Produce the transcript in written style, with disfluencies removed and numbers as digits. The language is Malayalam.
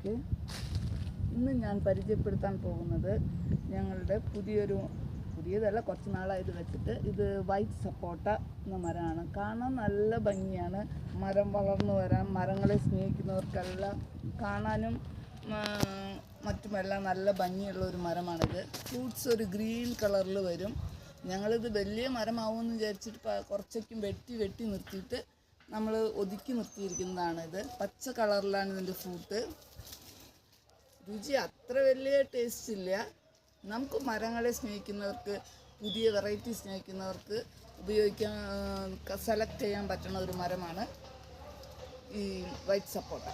ഓക്കെ, ഇന്ന് ഞാൻ പരിചയപ്പെടുത്താൻ പോകുന്നത് ഞങ്ങളുടെ പുതിയതല്ല, കുറച്ച് നാളായത് വെച്ചിട്ട് ഇത് വൈറ്റ് സപ്പോട്ട എന്ന മരമാണ്. കാണാൻ നല്ല ഭംഗിയാണ്. മരം വളർന്നു വരാൻ, മരങ്ങളെ സ്നേഹിക്കുന്നവർക്കെല്ലാം കാണാനും മറ്റുമെല്ലാം നല്ല ഭംഗിയുള്ള ഒരു മരമാണിത്. ഫ്രൂട്ട്സ് ഒരു ഗ്രീൻ കളറിൽ വരും. ഞങ്ങളിത് വലിയ മരമാവുമെന്ന് വിചാരിച്ചിട്ട് കുറച്ചൊക്കെ വെട്ടി നിർത്തിയിട്ട് നമ്മൾ ഒതുക്കി നിർത്തിയിരിക്കുന്നതാണ്. ഇത് പച്ച കളറിലാണ് ഇതിൻ്റെ ഫ്രൂട്ട്. രുചി അത്ര വലിയ ടേസ്റ്റ് ഇല്ല. നമുക്ക് മരങ്ങളെ സ്നേഹിക്കുന്നവർക്ക്, പുതിയ വെറൈറ്റി സ്നേഹിക്കുന്നവർക്ക് ഉപയോഗിക്കാൻ, സെലക്ട് ചെയ്യാൻ പറ്റുന്ന ഒരു മരമാണ് ഈ വൈറ്റ് സപ്പോട്ട.